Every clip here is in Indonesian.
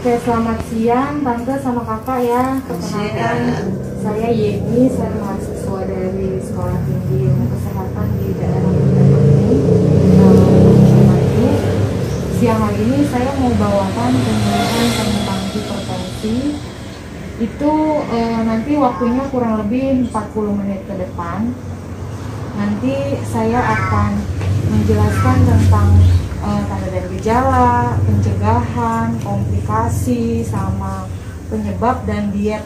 Oke, selamat siang Tante sama Kakak ya. Perkenalkan, saya Yeni, saya mahasiswa dari Sekolah Tinggi Ilmu Kesehatan di daerah Bogor ini. Siang hari ini saya mau bawakan penjelasan tentang hipertensi. Itu nanti waktunya kurang lebih 40 menit ke depan. Nanti saya akan menjelaskan tentang tanda dan gejala, pencegahan, komplikasi, sama penyebab dan diet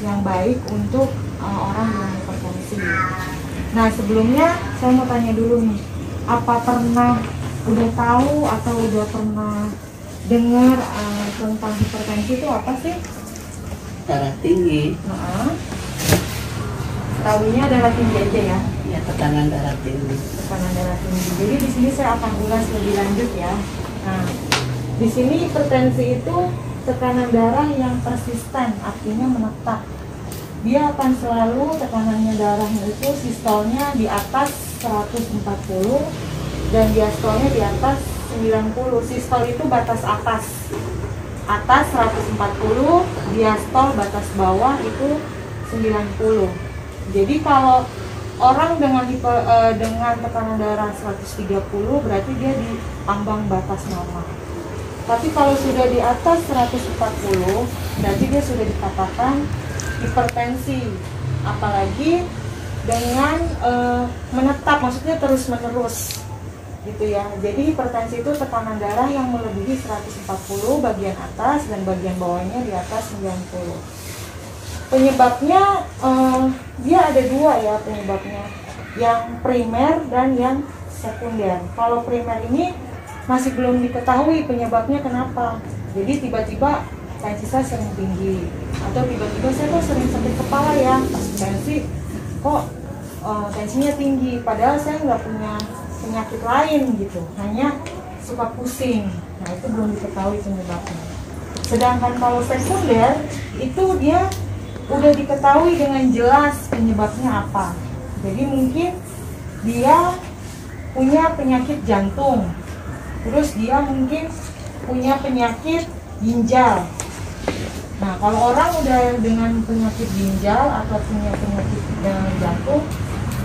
yang baik untuk orang dengan hipertensi. Nah, sebelumnya saya mau tanya dulu nih, apa pernah udah tahu atau udah pernah dengar tentang hipertensi itu apa sih? Darah tinggi. Tahunya darah tinggi aja ya? Ya, tekanan darah tinggi. Tekanan darah tinggi. Jadi di sini saya akan ulas lebih lanjut ya. Nah, di sini hipertensi itu tekanan darah yang persisten, artinya menetap. Dia akan selalu tekanannya darahnya itu sistolnya di atas 140 dan diastolnya di atas 90. Sistol itu batas atas 140, diastol batas bawah itu 90. Jadi kalau orang dengan tekanan darah 130 berarti dia di ambang batas normal. Tapi kalau sudah di atas 140 berarti dia sudah dikatakan hipertensi. Apalagi dengan menetap, maksudnya terus menerus gitu ya. Jadi hipertensi itu tekanan darah yang melebihi 140 bagian atas dan bagian bawahnya di atas 90. Penyebabnya dia ada dua ya penyebabnya, yang primer dan yang sekunder. Kalau primer ini masih belum diketahui penyebabnya kenapa. Jadi tiba-tiba tensi saya sering tinggi, atau tiba-tiba saya kok sering sakit kepala ya, tensi kok tensinya tinggi, padahal saya nggak punya penyakit lain gitu, hanya suka pusing. Nah, itu belum diketahui penyebabnya. Sedangkan kalau sekunder itu dia udah diketahui dengan jelas penyebabnya apa. Jadi mungkin dia punya penyakit jantung, terus dia mungkin punya penyakit ginjal. Nah, kalau orang udah dengan penyakit ginjal atau punya penyakit jantung,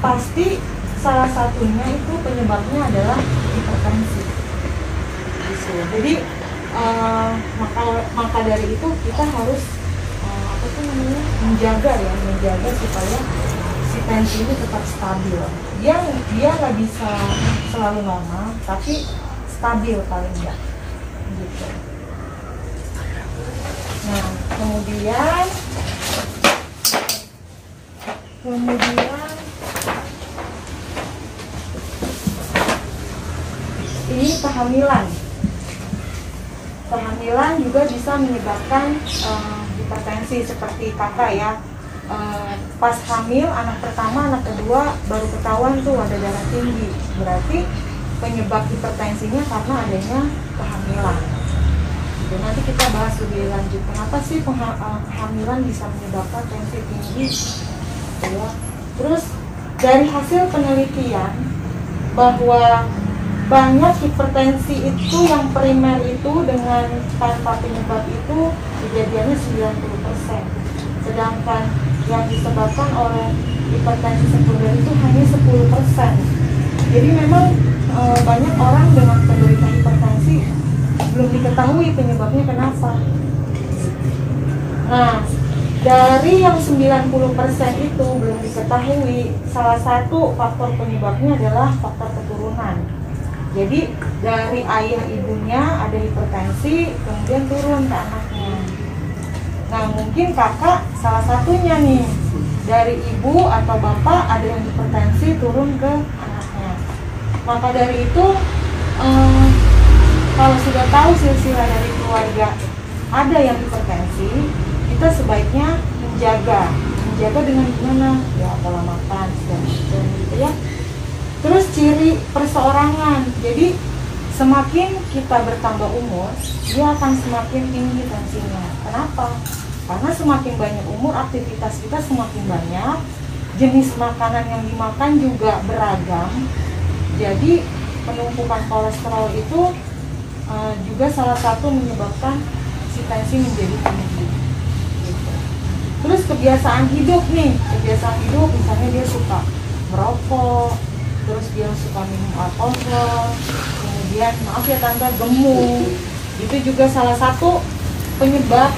pasti salah satunya itu penyebabnya adalah hipertensi. Jadi maka dari itu kita harus menjaga supaya si tensi ini tetap stabil. Dia nggak bisa selalu normal, tapi stabil paling enggak gitu. Nah, kemudian ini kehamilan juga bisa menyebabkan hipertensi seperti kakak ya. Pas hamil anak pertama, anak kedua baru ketahuan tuh ada darah tinggi, berarti penyebab hipertensinya karena adanya kehamilan. Jadi nanti kita bahas lebih lanjut kenapa sih kehamilan bisa menyebabkan tensi tinggi ya. Terus dari hasil penelitian bahwa banyak hipertensi itu yang primer itu dengan tanpa penyebab itu kejadiannya 90%. Sedangkan yang disebabkan oleh hipertensi sekunder itu hanya 10%. Jadi memang banyak orang dengan penderita hipertensi belum diketahui penyebabnya kenapa. Nah, dari yang 90% itu belum diketahui, salah satu faktor penyebabnya adalah faktor keturunan. Jadi dari ayah ibunya ada hipertensi, kemudian turun ke anaknya. Nah, mungkin kakak salah satunya nih, dari ibu atau bapak ada yang hipertensi turun ke anaknya. Maka dari itu kalau sudah tahu silsilah dari keluarga ada yang hipertensi, kita sebaiknya menjaga dengan gimana? Ya, pola makan dan gitu ya. Terus ciri perseorangan, jadi semakin kita bertambah umur, dia akan semakin tinggi tensinya. Kenapa? Karena semakin banyak umur, aktivitas kita semakin banyak, jenis makanan yang dimakan juga beragam. Jadi penumpukan kolesterol itu juga salah satu menyebabkan si tensi menjadi tinggi gitu. Terus kebiasaan hidup nih, kebiasaan hidup misalnya dia suka merokok, terus dia suka minum alkohol, kemudian maaf ya tante, gemuk, itu juga salah satu penyebab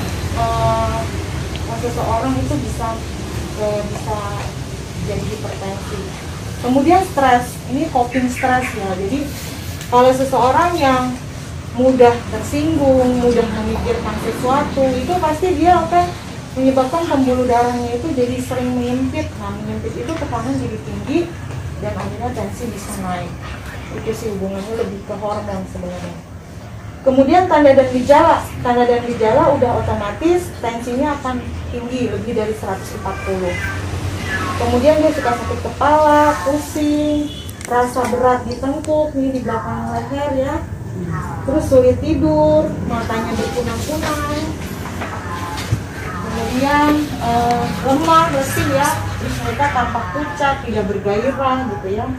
seseorang itu bisa jadi hipertensi. Kemudian stres, ini coping stres ya. Jadi kalau seseorang yang mudah tersinggung, mudah memikirkan sesuatu, itu pasti dia akan menyebabkan pembuluh darahnya itu jadi sering menyempit. Nah, menyempit itu tekanan jadi tinggi dan akhirnya tensi bisa naik. Itu sih hubungannya lebih ke hormon sebenarnya. Kemudian tanda dan gejala udah otomatis tensinya akan tinggi lebih dari 140. Kemudian dia suka sakit kepala, pusing, rasa berat di tengkuk, nih di belakang leher ya. Terus sulit tidur, matanya berkunang-kunang. Kemudian lemah, lesu ya, terus mereka tampak pucat, tidak bergairah gitu ya.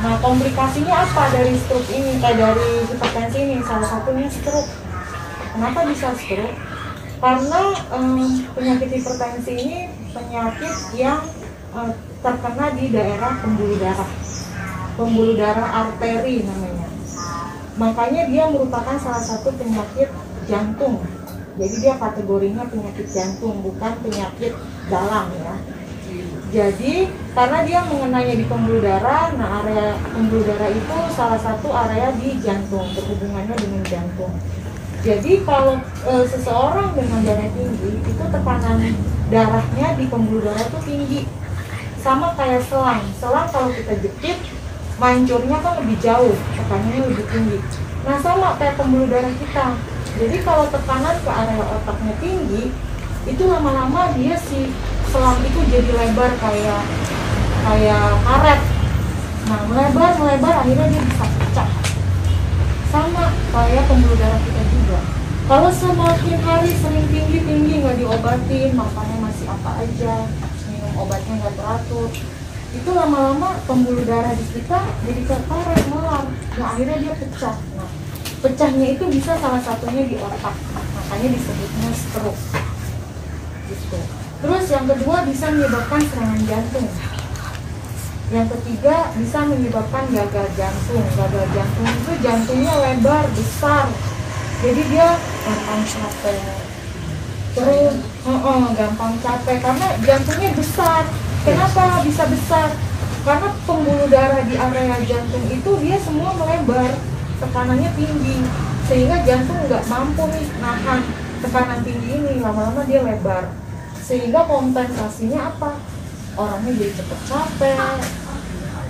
Nah, komplikasinya apa dari stroke ini? Dari hipertensi ini, salah satunya stroke. Kenapa bisa stroke? Karena penyakit hipertensi ini penyakit yang terkena di daerah pembuluh darah arteri namanya. Makanya dia merupakan salah satu penyakit jantung. Jadi dia kategorinya penyakit jantung, bukan penyakit dalam ya. Jadi karena dia mengenainya di pembuluh darah, nah area pembuluh darah itu salah satu area di jantung, berhubungannya dengan jantung. Jadi kalau seseorang dengan darah tinggi, itu tekanan darahnya di pembuluh darah itu tinggi. Sama kayak selang kalau kita jepit, mancurnya kan lebih jauh, tekanannya lebih tinggi. Nah sama kayak pembuluh darah kita. Jadi kalau tekanan ke area otaknya tinggi, itu lama-lama dia si selang itu jadi lebar kayak karet. Nah melebar akhirnya dia bisa pecah. Sama kayak pembuluh darah kita juga. Kalau semakin hari sering tinggi nggak diobatin, makannya masih apa aja, minum obatnya nggak teratur, itu lama-lama pembuluh darah di kita jadi karet melar. Nah akhirnya dia pecah. Nah pecahnya itu bisa salah satunya di otak, makanya disebutnya stroke gitu. Terus yang kedua bisa menyebabkan serangan jantung. Yang ketiga bisa menyebabkan gagal jantung. Gagal jantung itu jantungnya lebar, besar, jadi dia gampang capek. Terus gampang capek karena jantungnya besar. Kenapa bisa besar? Karena pembuluh darah di area jantung itu dia semua melebar, tekanannya tinggi, sehingga jantung nggak mampu nih nahan tekanan tinggi ini, lama-lama dia lebar. Sehingga kompensasinya apa? Orangnya jadi cepet capek,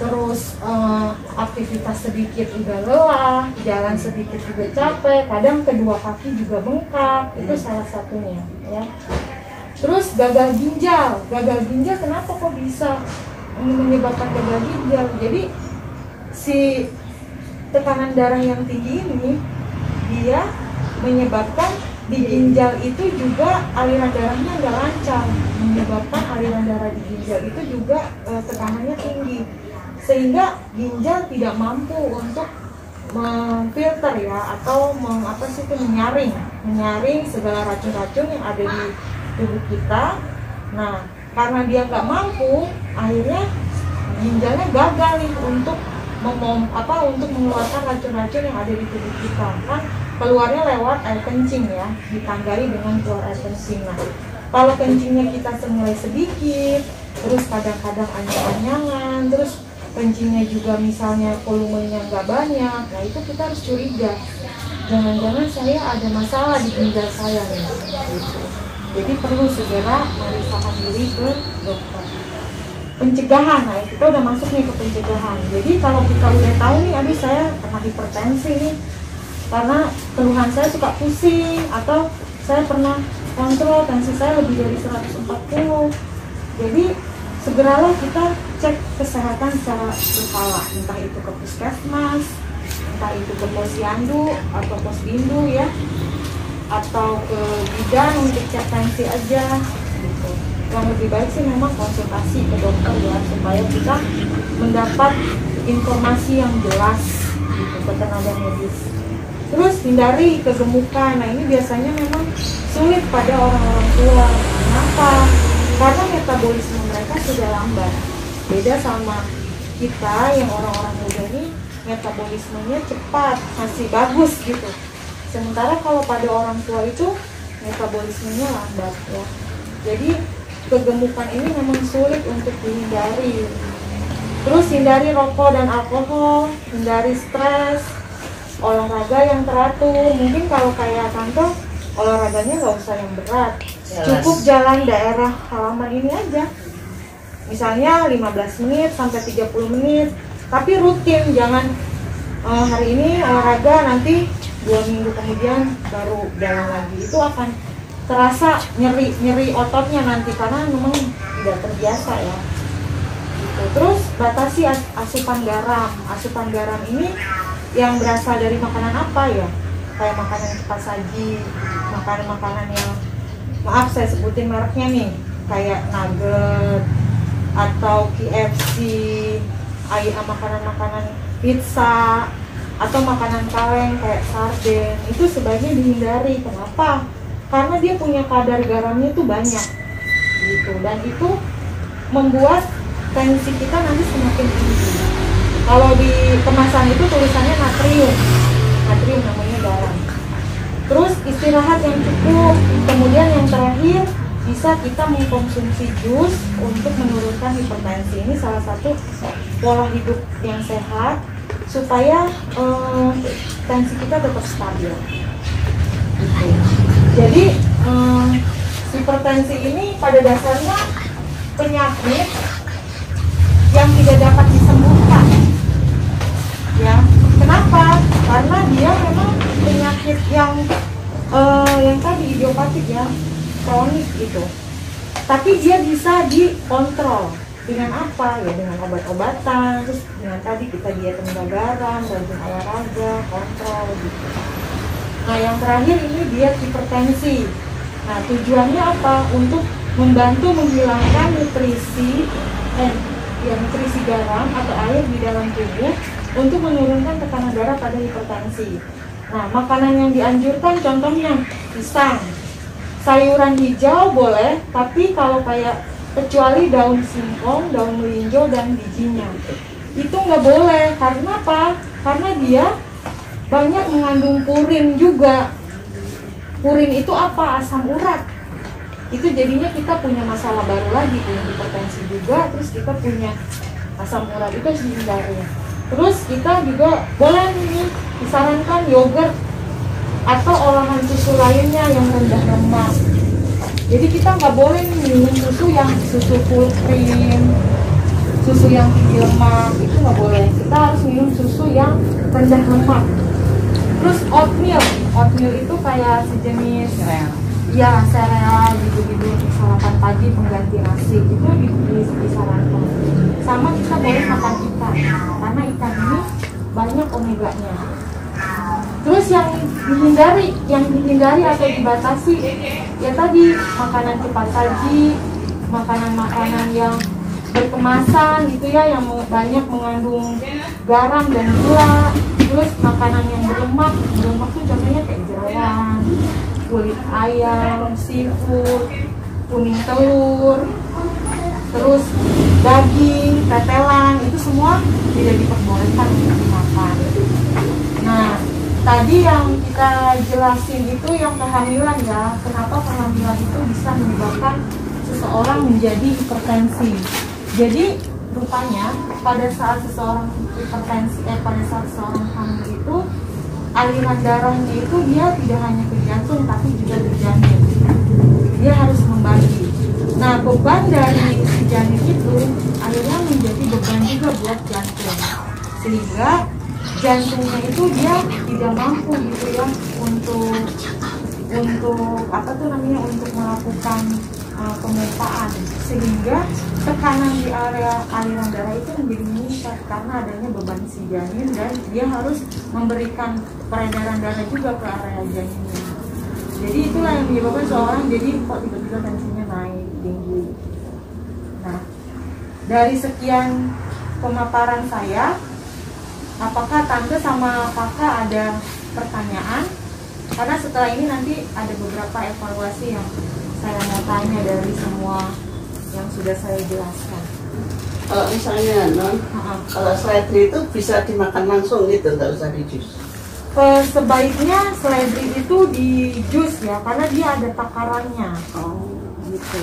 terus aktivitas sedikit udah lelah, jalan sedikit juga capek, kadang kedua kaki juga bengkak, itu salah satunya ya. Terus gagal ginjal kenapa kok bisa menyebabkan gagal ginjal? Jadi si tekanan darah yang tinggi ini dia menyebabkan di ginjal itu juga aliran darahnya nggak lancar, menyebabkan aliran darah di ginjal itu juga tekanannya tinggi, sehingga ginjal tidak mampu untuk memfilter ya, atau menyaring segala racun-racun yang ada di tubuh kita. Nah karena dia nggak mampu, akhirnya ginjalnya gagal nih untuk mengeluarkan racun-racun yang ada di tubuh kita. Kan keluarnya lewat air kencing ya, ditandai dengan keluar air kencing. Nah kalau kencingnya kita semulai sedikit, terus kadang-kadang anyang-anyangan, terus kencingnya juga misalnya volumenya nggak banyak, nah itu kita harus curiga, jangan-jangan saya ada masalah di ginjal saya nih gitu. Jadi perlu segera memeriksakan diri ke dokter. Pencegahan, nah kita udah masuk nih ke pencegahan. Jadi kalau kita udah tahu nih, aduh saya kena hipertensi nih, karena keluhan saya suka pusing, atau saya pernah kontrol tensi saya lebih dari 140. Jadi segeralah kita cek kesehatan secara berkala, entah itu ke puskesmas, entah itu ke posyandu atau posbindu ya, atau ke bidan untuk cek tensi aja gitu. Yang lebih baik sih memang konsultasi ke dokter ya, supaya kita mendapat informasi yang jelas gitu ke tenaga medis. Terus hindari kegemukan. Nah ini biasanya memang sulit pada orang-orang tua. Kenapa? Karena metabolisme mereka sudah lambat. Beda sama kita yang orang-orang muda ini metabolismenya cepat, masih bagus gitu. Sementara kalau pada orang tua itu metabolismenya lambat ya. Jadi kegemukan ini memang sulit untuk dihindari. Terus hindari rokok dan alkohol, hindari stres, olahraga yang teratur. Mungkin kalau kayak tante, olahraganya nggak usah yang berat, cukup jalan daerah halaman ini aja. Misalnya 15 menit sampai 30 menit, tapi rutin, jangan hari ini olahraga, nanti 2 minggu kemudian baru jalan lagi. Itu akan terasa nyeri ototnya nanti karena memang tidak terbiasa ya. Gitu. Terus batasi asupan garam. Asupan garam ini yang berasal dari makanan apa ya? Kayak makanan cepat saji, makanan-makanan yang, maaf saya sebutin mereknya nih, kayak nugget atau KFC, makanan-makanan pizza atau makanan kaleng kayak sarden, itu sebaiknya dihindari. Kenapa? Karena dia punya kadar garamnya itu banyak gitu, dan itu membuat tensi kita nanti semakin tinggi. Kalau di kemasan itu tulisannya natrium namanya garam. Terus istirahat yang cukup. Kemudian yang terakhir, bisa kita mengkonsumsi jus untuk menurunkan hipertensi. Ini salah satu pola hidup yang sehat supaya tensi kita tetap stabil. Gitu. Jadi hipertensi ini pada dasarnya penyakit yang tidak dapat disembuhkan. Ya, kenapa? Karena dia memang penyakit yang tadi idiopatik ya, kronik gitu. Tapi dia bisa dikontrol dengan apa? Ya dengan obat-obatan, terus dengan tadi kita diet rendah garam, rajin olahraga, kontrol gitu. Nah yang terakhir ini diet hipertensi. Nah tujuannya apa? Untuk membantu menghilangkan nutrisi garam atau air di dalam tubuh untuk menurunkan tekanan darah pada hipertensi. Nah, makanan yang dianjurkan contohnya pisang, sayuran hijau boleh, tapi kalau kayak kecuali daun singkong, daun melinjo dan bijinya, itu nggak boleh. Karena apa? Karena dia banyak mengandung purin juga. Purin itu apa? Asam urat. Itu jadinya kita punya masalah baru lagi, punya hipertensi juga, terus kita punya asam urat, itu harus dihindari. Terus kita juga boleh nih disarankan yogurt atau olahan susu lainnya yang rendah lemak. Jadi kita nggak boleh minum susu full cream, susu yang tinggi lemak, itu nggak boleh. Kita harus minum susu yang rendah lemak. Terus oatmeal itu kayak sejenis ya sereal gitu sarapan pagi pengganti nasi, itu disarankan. Sama kita boleh makan ikan, karena ikan ini banyak omeganya. Terus yang dihindari atau dibatasi ya tadi makanan cepat saji, makanan-makanan yang berkemasan gitu ya, yang banyak mengandung garam dan gula. Terus makanan yang berlemak tuh contohnya kayak jeroan, kulit ayam, seafood, kuning telur, terus daging, tetelan, itu semua tidak diperbolehkan untuk dimakan. Nah, tadi yang kita jelasin itu yang kehamilan ya, kenapa kehamilan itu bisa menyebabkan seseorang menjadi hipertensi. Jadi rupanya pada saat seseorang pada saat seseorang hamil itu aliran darahnya itu dia tidak hanya ke jantung tapi juga ke janin. Dia harus membagi. Nah beban dari si janin itu akhirnya menjadi beban juga buat jantung, sehingga jantungnya itu dia tidak mampu gitu ya untuk untuk melakukan pemompaan, sehingga tekanan di area aliran darah itu menjadi meningkat karena adanya beban si janin, dan dia harus memberikan peredaran darah juga ke area janinnya. Jadi itulah yang menyebabkan seorang jadi kok tiba-tiba tensinya naik tinggi. Nah, dari sekian pemaparan saya, apakah tante sama kakak ada pertanyaan, karena setelah ini nanti ada beberapa evaluasi yang saya mau tanya dari semua yang sudah saya jelaskan. Kalau misalnya non, kalau seledri itu bisa dimakan langsung gitu, nggak usah di jus. Sebaiknya seledri itu di jus ya, karena dia ada takarannya. Oh, Gitu.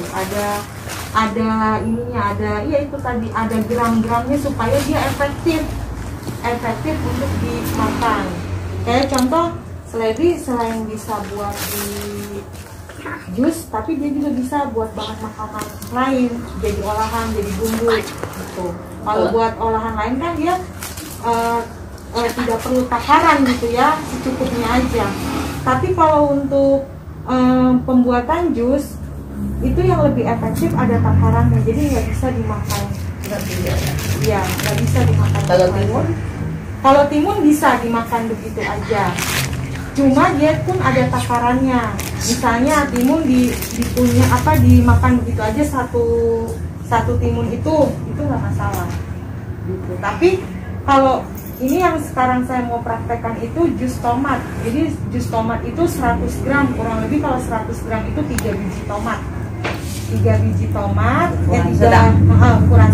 Ada ininya, ya itu tadi, ada gram-gramnya supaya dia efektif untuk dimakan. Kayak contoh seledri selain bisa buat di jus, tapi dia juga bisa buat bahan makanan lain, jadi olahan, jadi bumbu gitu. Kalau buat olahan lain kan dia tidak perlu takaran gitu ya, secukupnya aja. Tapi kalau untuk pembuatan jus itu yang lebih efektif ada takarannya, jadi nggak bisa dimakan. Iya, nggak bisa dimakan. Kalau timun? Kalau timun bisa dimakan begitu aja. Cuma dia pun ada takarannya. Misalnya timun dimakan begitu aja satu timun itu nggak masalah. Gitu. Tapi kalau ini yang sekarang saya mau praktekkan itu jus tomat. Jadi jus tomat itu 100 gram, kurang lebih kalau 100 gram itu 3 biji tomat. 3 biji tomat, ukuran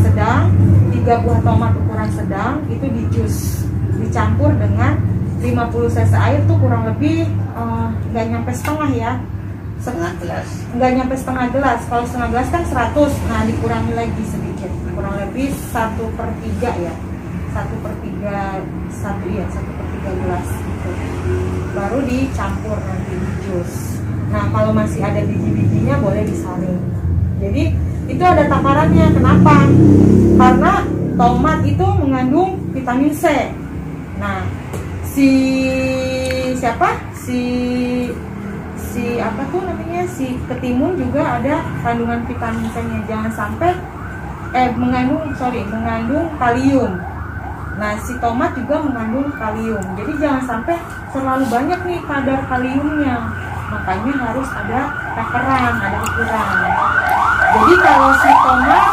sedang, 3 buah tomat ukuran sedang itu di jus, dicampur dengan 50 cc air tuh kurang lebih nggak nyampe setengah ya, Setengah gelas. nggak nyampe setengah gelas. Kalau setengah gelas kan 100, nah dikurangi lagi sedikit, kurang lebih 1/3 ya, 1/3 gelas gitu. Baru dicampur nanti di jus. Nah kalau masih ada biji-bijinya boleh disaring. Jadi itu ada takarannya. Kenapa? Karena tomat itu mengandung vitamin C. Nah si ketimun juga ada kandungan vitamin C-nya. Jangan sampai mengandung kalium. Nah si tomat juga mengandung kalium. Jadi jangan sampai terlalu banyak nih kadar kaliumnya. Makanya harus ada takaran, ada ukuran. Jadi kalau si tomat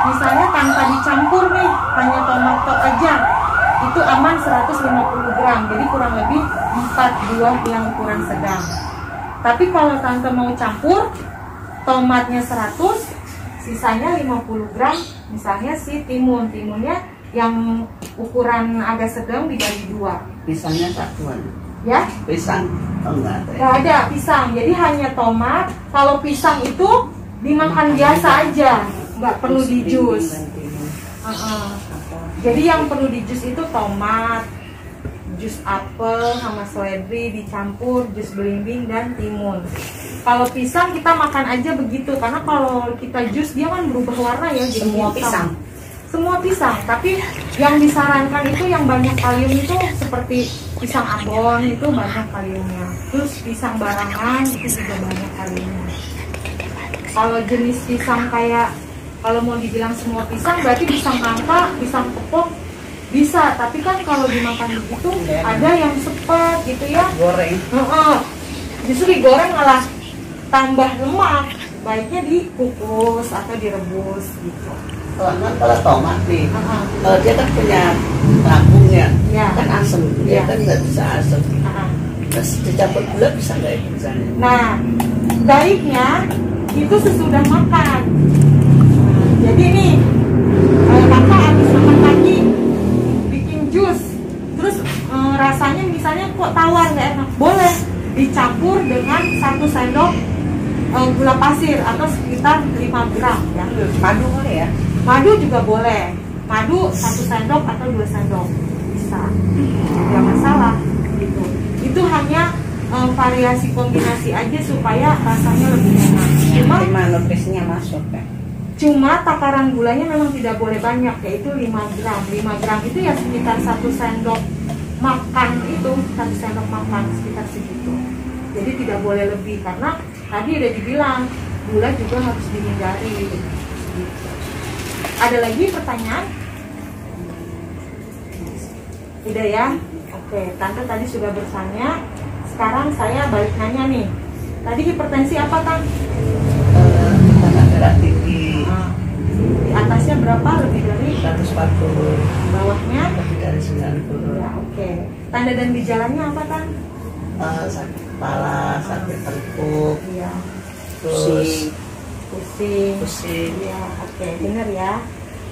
misalnya tanpa dicampur nih, hanya tomat tok aja, itu aman 150 gram. Jadi kurang lebih 4 buah yang ukuran sedang. Tapi kalau tante mau campur, tomatnya 100, sisanya 50 gram, misalnya si timunnya yang ukuran agak sedang dibagi 2. Pisangnya satuan. Ya? Pisang, oh enggak ada. Nggak ada pisang, jadi hanya tomat. Kalau pisang itu dimakan biasa aja, nggak perlu di jus. Jadi yang perlu di jus itu tomat, jus apel sama seledri dicampur, jus belimbing dan timun. Kalau pisang kita makan aja begitu, karena kalau kita jus dia kan berubah warna ya, jadi semua pisang. Tapi yang disarankan itu yang banyak kalium itu seperti pisang Ambon, itu banyak kaliumnya. Terus pisang barangan itu juga banyak kaliumnya. Kalau jenis pisang kayak, kalau mau dibilang semua pisang berarti pisang nangka, pisang kepok bisa. Tapi kan kalau dimakan begitu ada yang sepet gitu ya, Goreng. Justru digoreng malah tambah lemak. Baiknya dikukus atau direbus gitu. Kalau tomat nih, dia kan punya lambungnya, Ya. kan asam, dia kan nggak bisa asam. Terus dicampur gula bisa nggak ya misalnya? Nah, baiknya itu sesudah makan. Jadi nih, kakak habis makan pagi bikin jus, terus rasanya misalnya kok tawar nggak enak, boleh dicampur dengan 1 sendok gula pasir atau sekitar 5 gram ya. Madu boleh ya? Madu juga boleh, madu 1 sendok atau 2 sendok bisa, nggak masalah gitu. Itu hanya variasi kombinasi aja supaya rasanya lebih enak. Cuma nutrisinya masuk ya. Cuma takaran gulanya memang tidak boleh banyak, yaitu 5 gram. 5 gram itu ya sekitar 1 sendok makan, itu 1 sendok makan sekitar segitu. Jadi tidak boleh lebih, karena tadi udah dibilang gula juga harus dihindari gitu. Ada lagi pertanyaan? Udah ya? Oke, tante tadi sudah bertanya. Sekarang saya balik nanya nih. Tadi hipertensi apa, Tan? Tekanan darah tinggi. Di atasnya berapa? Lebih dari 140, bawahnya? lebih dari 90. Ya, oke. Tanda dan gejalanya apa, Tan? Sakit kepala, sakit tengkuk, Iya. terus Pusing. Iya, oke. Bener ya.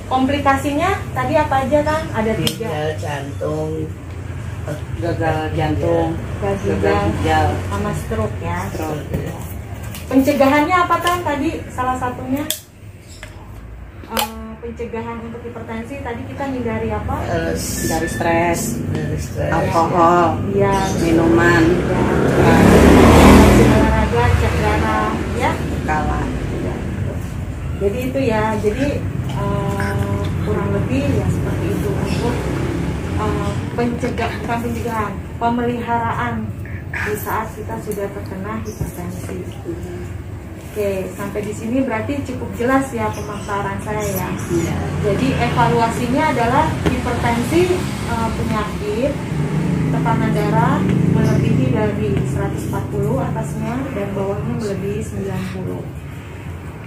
Komplikasinya tadi apa aja, Tan? Ada 3. ginjal, jantung, Gagal jantung, gagal Gagal ginjal, sama stroke ya. stroke. ya. Pencegahannya apa, Tan? Tadi salah satunya pencegahan untuk hipertensi tadi kita hindari apa? Dari stres, Dari stres. alkohol, Iya, minuman, ya. Olahraga, cek darah, ya. kalah. Ya. Jadi itu ya, jadi kurang lebih ya seperti itu untuk bukan pencegahan, pemeliharaan di saat kita sudah terkena hipertensi. Oke, sampai di sini berarti cukup jelas ya pemaparan saya ya. Iya. Jadi evaluasinya adalah hipertensi penyakit tekanan darah melebihi dari 140 atasnya dan bawahnya melebihi 90.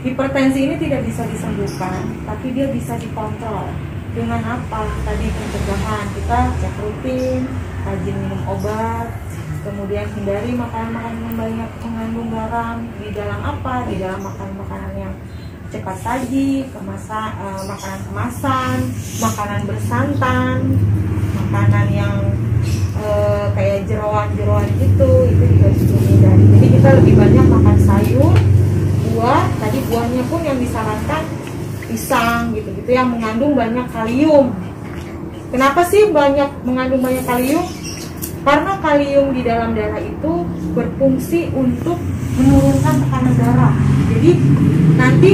Hipertensi ini tidak bisa disembuhkan, tapi dia bisa dikontrol. Dengan apa? Tadi pencegahan, kita cek rutin, rajin minum obat, kemudian hindari makanan-makanan yang banyak mengandung garam. Di dalam apa? Di dalam makanan-makanan yang cepat saji, makanan kemasan, makanan bersantan, makanan yang kayak jeroan-jeroan gitu, itu juga harus dihindari. Jadi kita lebih banyak makan sayur, buah. Tadi buahnya pun yang disarankan pisang gitu-gitu yang mengandung banyak kalium. Kenapa sih mengandung banyak kalium? Karena kalium di dalam darah itu berfungsi untuk menurunkan tekanan darah. Jadi nanti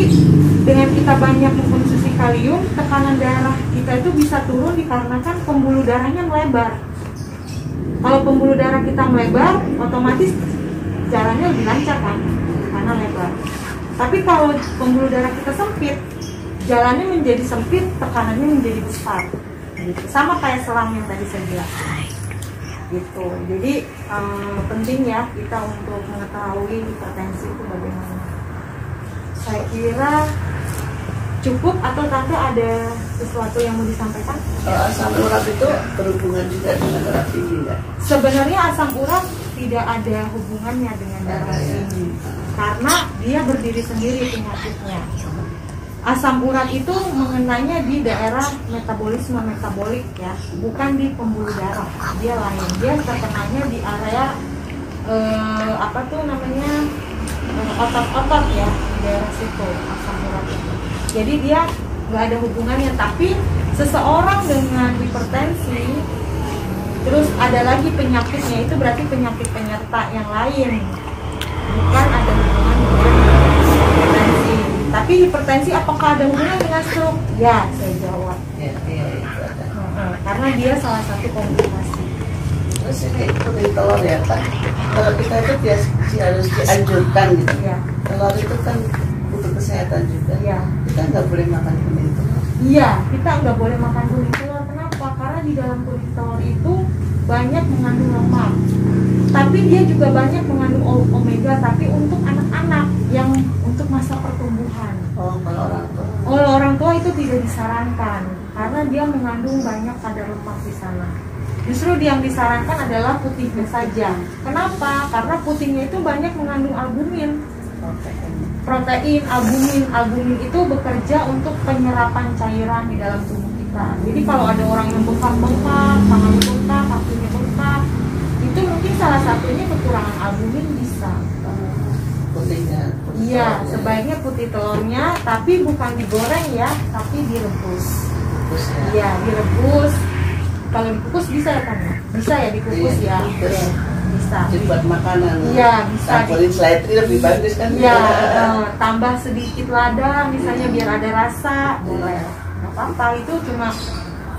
dengan kita banyak mengkonsumsi kalium, tekanan darah kita itu bisa turun dikarenakan pembuluh darahnya melebar. Kalau pembuluh darah kita melebar, otomatis jalannya lebih lancar kan, karena lebar. Tapi kalau pembuluh darah kita sempit, jalannya menjadi sempit, tekanannya menjadi besar. Gitu. Sama kayak selang yang tadi saya bilang. Gitu. Jadi penting ya kita untuk mengetahui hipertensi itu bagaimana. Saya kira cukup, atau Tante ada sesuatu yang mau disampaikan? Asam urat itu berhubungan juga dengan darah tinggi nggak? Sebenarnya asam urat tidak ada hubungannya dengan darah tinggi, karena dia berdiri sendiri penyakitnya. Asam urat itu mengenainya di daerah metabolik ya, bukan di pembuluh darah. Dia lain, dia terkenanya di area otot-otot ya, di daerah situ asam urat itu. Jadi dia nggak ada hubungannya. Tapi seseorang dengan hipertensi terus ada lagi penyakitnya, itu berarti penyakit penyerta yang lain, bukan ada hubungan dengan hipertensi. Tapi hipertensi apakah ada hubungan dengan stroke? Ya, saya jawab. Ya, itu ada. Karena dia salah satu komplikasi. Terus ini kuning telur ya Pak. Kalau kita itu biasa harus dianjurkan gitu. Ya. Telur itu kan untuk kesehatan juga. Ya. Kita nggak boleh makan kuning telur. Iya, kita nggak boleh makan kuning telur. Kenapa? Karena di dalam kuning telur itu banyak mengandung lemak. Tapi dia juga banyak mengandung omega, tapi untuk anak-anak yang untuk masa pertumbuhan. Oh, kalau orang tua. Oleh orang tua itu tidak disarankan karena dia mengandung banyak kadar lemak di sana. Justru yang disarankan adalah putihnya saja. Kenapa? Karena putihnya itu banyak mengandung albumin. Protein, albumin itu bekerja untuk penyerapan cairan di dalam tubuh kita. Jadi kalau ada orang yang bengkak-bengkak, tangan bengkak, kakinya bengkak, itu mungkin salah satunya kekurangan albumin bisa. Putihnya. Iya, sebaiknya putih telurnya, tapi bukan digoreng ya, tapi direbus. Iya, direbus. Kalau dikukus bisa ya kan? Bisa ya dikukus ya. Bisa. Jadi buat makanan. Iya, bisa. Tampolin seledri lebih bagus kan? Iya, tambah sedikit lada misalnya biar ada rasa, boleh. Nggak apa-apa, itu cuma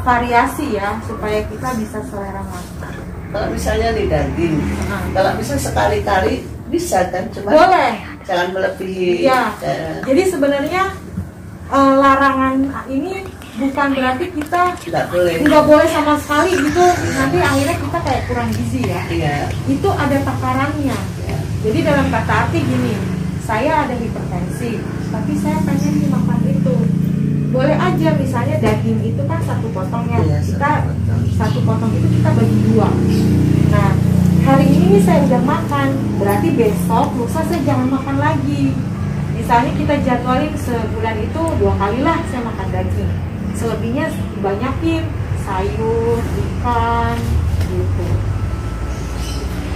variasi ya supaya kita bisa selera makan. Kalau misalnya nih daging, kalau bisa sekali-kali bisa kan? Cuma boleh. Jangan melebihi. Iya. Jadi sebenarnya larangan ini bukan berarti kita nggak boleh sama sekali gitu. Nanti akhirnya kita kayak kurang gizi ya. Iya. Itu ada takarannya. Ya. Jadi dalam kata arti gini, saya ada hipertensi, tapi saya pengen makan itu. boleh aja, misalnya daging itu kan satu potong ya, Iya, kita satu potong. 1 potong itu kita bagi 2. Nah, hari ini saya udah makan, berarti besok lusa saya jangan makan lagi. Misalnya kita jadwalin sebulan itu 2 kali lah saya makan daging, selebihnya dibanyakin sayur, ikan gitu.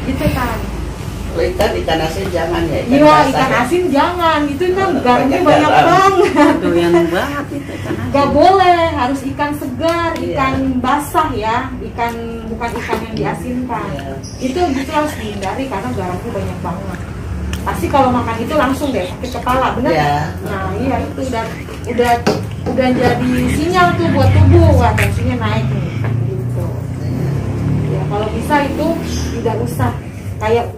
Gitu kan. Kalau ikan asin jangan ya. Iya, basah ikan ya. asin jangan, itu kan Oh, garamnya banyak banyak garam. banget. Doyan banget itu ikan asin. Gak boleh, harus ikan segar, Iya. ikan basah ya, ikan bukan ikan yang diasinkan. Iya. Itu harus dihindari karena garamnya banyak banget. Pasti kalau makan itu langsung deh sakit kepala, bener? Iya. Nah iya itu udah jadi sinyal tuh buat tubuh, wah tensinya naik nih, gitu. Ya kalau bisa itu tidak usah kayak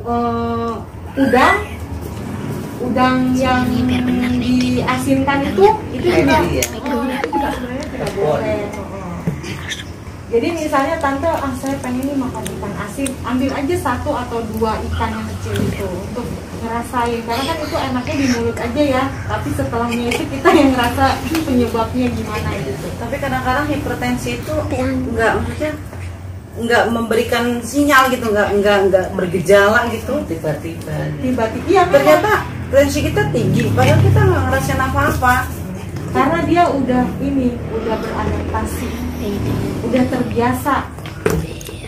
udang yang diasinkan itu juga Iya. itu juga sebenarnya tidak boleh. Jadi misalnya tante, saya pengen nih makan ikan asin, ambil aja 1 atau 2 ikan yang kecil itu untuk ngerasain, karena kan itu enaknya di mulut aja ya, tapi setelahnya itu kita yang ngerasa penyebabnya gimana gitu. Tapi kadang-kadang hipertensi itu nggak memberikan sinyal gitu, nggak bergejala gitu. Tiba-tiba. Tiba-tiba iya memang. Ternyata tensi kita tinggi, padahal kita nggak ngerasain apa-apa. Karena dia udah beradaptasi, udah terbiasa.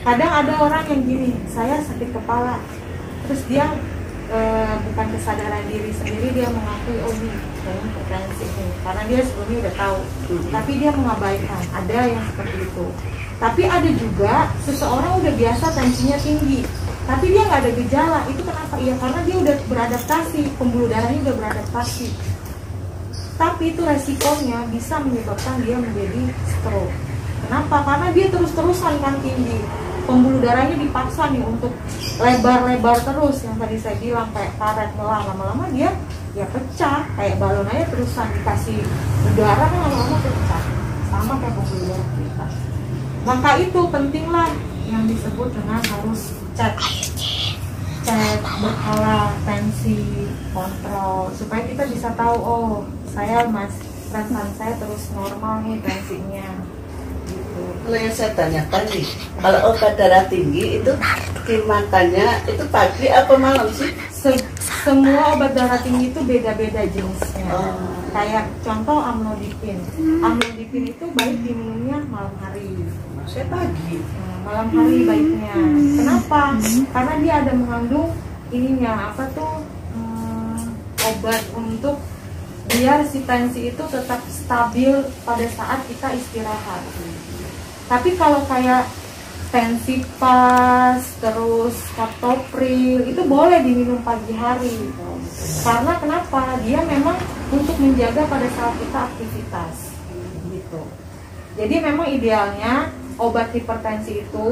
Kadang ada orang yang gini, saya sakit kepala, terus dia bukan kesadaran diri sendiri, dia mengakui, oh ini kayaknya hipertensi nih, karena dia sebelumnya udah tahu, tapi dia mengabaikan. Ada yang seperti itu. Tapi ada juga seseorang udah biasa tensinya tinggi, tapi dia nggak ada gejala. Itu kenapa? Iya karena dia udah beradaptasi, pembuluh darahnya udah beradaptasi. Tapi itu resikonya bisa menyebabkan dia menjadi stroke. Kenapa? Karena dia terus-terusan kan tinggi, pembuluh darahnya dipaksa nih untuk lebar-lebar terus, yang tadi saya bilang kayak karet melah, lama-lama dia ya pecah, kayak balon aja terusan dikasih udara kan lama-lama pecah, sama kayak pembuluh darah kita. Maka itu pentinglah yang disebut dengan harus cek berkala, tensi, kontrol, supaya kita bisa tahu, oh perasaan saya terus normal nih tensinya gitu. Kalau yang saya tanyakan nih, kalau obat darah tinggi itu dimakannya itu pagi apa malam sih? Semua obat darah tinggi itu beda-beda jenisnya. Oh. Kayak contoh amlodipin. Amlodipin itu baik diminumnya malam hari. Saya pagi. Nah, malam hari baiknya. Kenapa? Karena dia ada mengandung ininya apa tuh obat untuk biar si tensi itu tetap stabil pada saat kita istirahat. Tapi kalau kayak tensi pas, terus captopril itu boleh diminum pagi hari. Karena kenapa? Dia memang untuk menjaga pada saat kita aktivitas gitu. Jadi memang idealnya obat hipertensi itu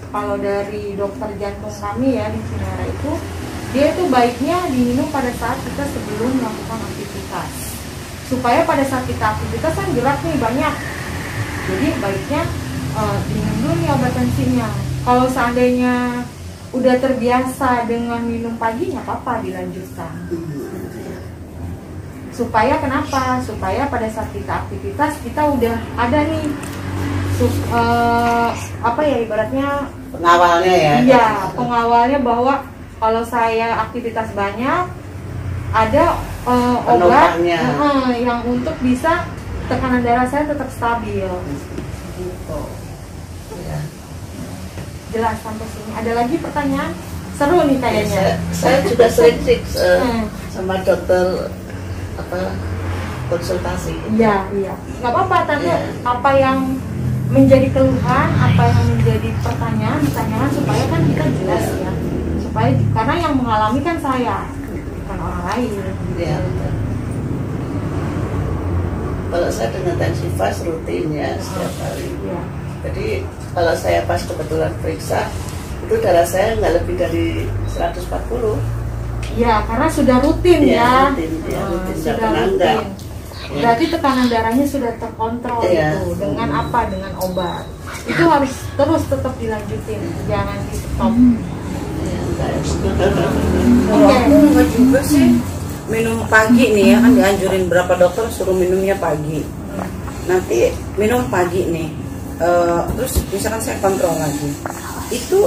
kalau dari dokter jantung kami ya di Cinere itu, dia itu baiknya diminum pada saat kita sebelum melakukan aktivitas, supaya pada saat kita aktivitas kan gerak nih banyak, jadi baiknya diminum dulu nih obat tensinya. Kalau seandainya udah terbiasa dengan minum pagi, nggak apa-apa dilanjutkan. Supaya kenapa? Supaya pada saat kita aktivitas kita udah ada nih apa ya ibaratnya Pengawalnya ya? Iya, pengawalnya bahwa kalau saya aktivitas banyak ada obat yang untuk bisa tekanan darah saya tetap stabil. Gitu. Ya. Jelas sampai sini. Ada lagi pertanyaan? Seru nih kayaknya. Saya juga sering sama dokter konsultasi. Iya, iya. Nggak apa-apa tante. Iya. Apa yang menjadi keluhan, apa yang menjadi pertanyaan ditanyakan supaya kan kita jelas ya. Supaya karena yang mengalami kan saya, bukan orang lain. Iya. Kalau saya dengan tensi fast rutin ya setiap hari. Iya. Jadi kalau saya pas kebetulan periksa itu darah saya nggak lebih dari 140. Iya, karena sudah rutin Iya, ya. rutin, ya, rutin. Sudah Nggak pernah rutin. enggak. Berarti tekanan darahnya sudah terkontrol Iya. itu. Dengan apa? Dengan obat. Itu harus terus tetap dilanjutin, jangan di stop. Ya, Kalau aku enggak juga sih. Minum pagi nih ya, kan dianjurin berapa dokter suruh minumnya pagi. nanti minum pagi nih, terus misalkan saya kontrol lagi, itu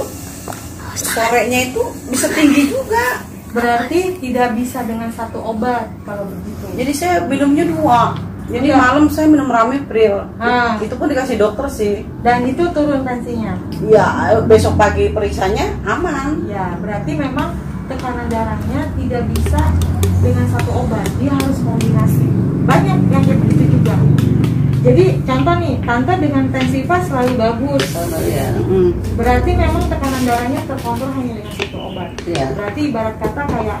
sorenya itu bisa tinggi juga. Berarti tidak bisa dengan satu obat kalau begitu. Jadi saya minumnya 2. Jadi Iya. malam saya minum Ramipril. Ah. Itu pun dikasih dokter sih. Dan itu turun tensinya. Ya, besok pagi periksanya aman. Ya, berarti memang tekanan darahnya tidak bisa dengan satu obat. Dia harus kombinasi. Banyak yang kayak begitu juga. Jadi contoh nih, tante dengan Tensiva selalu bagus. Ya. Berarti memang tekanan darahnya terkontrol hanya dengan satu obat. Iya. Berarti ibarat kata kayak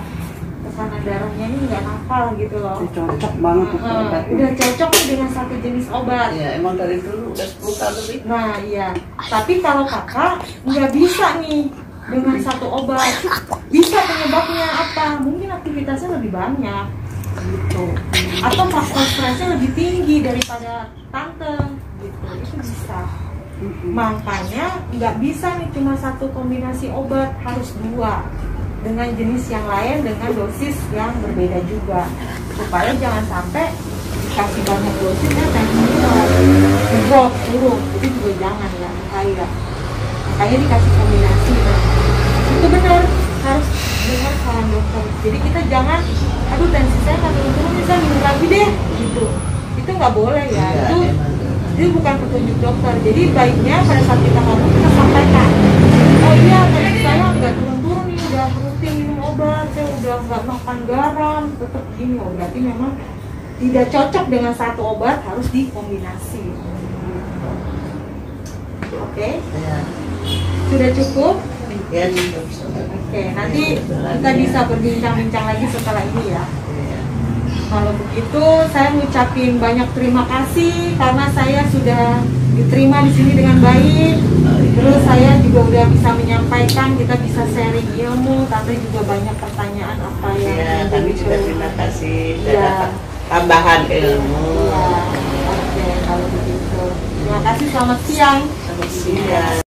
tekanan darahnya ini nggak hafal gitu loh. Cocok banget itu obatnya. Udah cocok nih dengan satu jenis obat. Ya, emang dari dulu udah 10 tahun lebih. Nah iya, tapi kalau kakak nggak bisa nih dengan satu obat. Bisa penyebabnya apa? Mungkin aktivitasnya lebih banyak gitu. Atau faktor stresnya lebih tinggi daripada tante gitu. Itu bisa. Makanya nggak bisa nih cuma satu kombinasi obat, harus 2 dengan jenis yang lain dengan dosis yang berbeda juga, supaya jangan sampai dikasih banyak dosis ya tensinya drop turun, itu juga jangan ya, bahaya. Makanya dikasih kombinasi. Nah, itu benar harus dengar saran dokter. Jadi kita jangan, aduh tensi saya nggak turun, bisa minum lagi deh gitu. Itu nggak boleh ya. Iya, Itu emang. itu bukan petunjuk dokter. Jadi baiknya pada saat kita ngomong kita sampaikan, oh iya tadi saya nggak turun-turun nih, udah rutin minum obat, saya udah nggak makan garam, tetap gini. Oh berarti memang tidak cocok dengan satu obat, harus dikombinasi. Oke, Ya. sudah cukup. Ya, cukup. Oke, nanti kita bisa berbincang-bincang lagi setelah ini ya. Iya. Kalau begitu, saya ngucapin banyak terima kasih karena saya sudah diterima di sini dengan baik. Terus saya juga udah bisa menyampaikan, kita bisa sharing ilmu, tapi juga banyak pertanyaan apa yang Ya, kami juga terima kasih sudah Iya. dapat tambahan ilmu. Iya, oke kalau begitu. Terima kasih, selamat siang. Selamat siang.